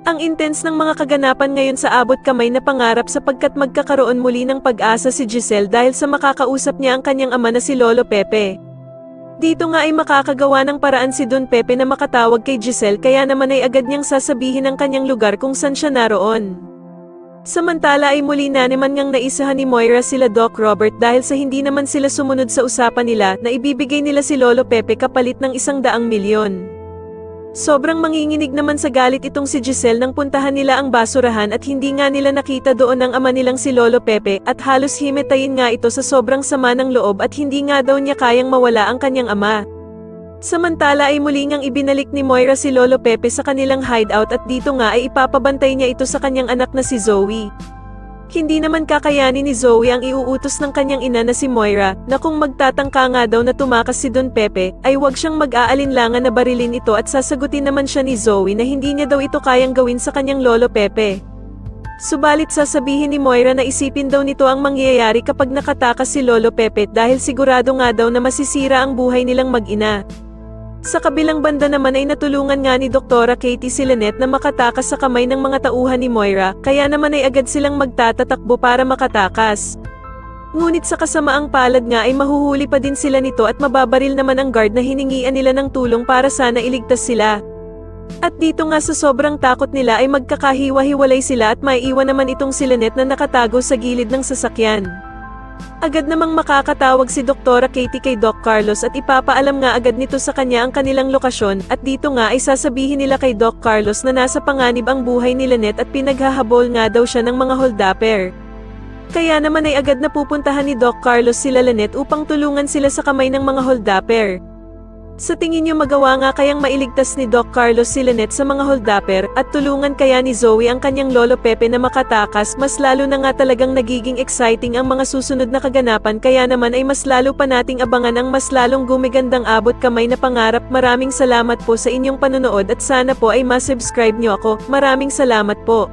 Ang intense ng mga kaganapan ngayon sa abot kamay na pangarap sapagkat magkakaroon muli ng pag-asa si Giselle dahil sa makakausap niya ang kanyang ama na si Lolo Pepe. Dito nga ay makakagawa ng paraan si Don Pepe na makatawag kay Giselle kaya naman ay agad niyang sasabihin ang kanyang lugar kung saan siya naroon. Samantala ay muli na naman ngang naisahan ni Moira sila Doc Robert dahil sa hindi naman sila sumunod sa usapan nila na ibibigay nila si Lolo Pepe kapalit ng 100,000,000. Sobrang manginginig naman sa galit itong si Giselle nang puntahan nila ang basurahan at hindi nga nila nakita doon ang ama nilang si Lolo Pepe at halos himatayin nga ito sa sobrang sama ng loob at hindi nga daw niya kayang mawala ang kanyang ama. Samantala ay muli ngang ibinalik ni Moira si Lolo Pepe sa kanilang hideout at dito nga ay ipapabantay niya ito sa kanyang anak na si Zoe. Hindi naman kakayanin ni Zoe ang iuutos ng kanyang ina na si Moira, na kung magtatangka nga daw na tumakas si Don Pepe, ay huwag siyang mag-aalinlangan na barilin ito at sasagutin naman siya ni Zoe na hindi niya daw ito kayang gawin sa kanyang Lolo Pepe. Subalit sasabihin ni Moira na isipin daw nito ang mangyayari kapag nakatakas si Lolo Pepe dahil sigurado nga daw na masisira ang buhay nilang mag-ina. Sa kabilang banda naman ay natulungan nga ni Doktora Katie si Lynette na makatakas sa kamay ng mga tauhan ni Moira, kaya naman ay agad silang magtatatakbo para makatakas. Ngunit sa kasamaang palad nga ay mahuhuli pa din sila nito at mababaril naman ang guard na hiningian nila ng tulong para sana iligtas sila. At dito nga sa sobrang takot nila ay magkakahiwa-hiwalay sila at maiiwan naman itong si Lynette na nakatago sa gilid ng sasakyan. Agad namang makakatawag si Doktora Katie kay Doc Carlos at ipapaalam nga agad nito sa kanya ang kanilang lokasyon at dito nga ay sasabihin nila kay Doc Carlos na nasa panganib ang buhay ni Lynette at pinaghahabol nga daw siya ng mga holdapper. Kaya naman ay agad na pupuntahan ni Doc Carlos sila Lynette upang tulungan sila sa kamay ng mga holdapper. Sa tingin niyo magawa nga kayang mailigtas ni Doc Carlos si Lynette sa mga holdapper at tulungan kaya ni Zoe ang kanyang Lolo Pepe na makatakas? Mas lalo na nga talagang nagiging exciting ang mga susunod na kaganapan kaya naman ay mas lalo pa nating abangan ang mas lalong gumigandang abot kamay na pangarap. Maraming salamat po sa inyong panonood at sana po ay ma-subscribe niyo ako. Maraming salamat po.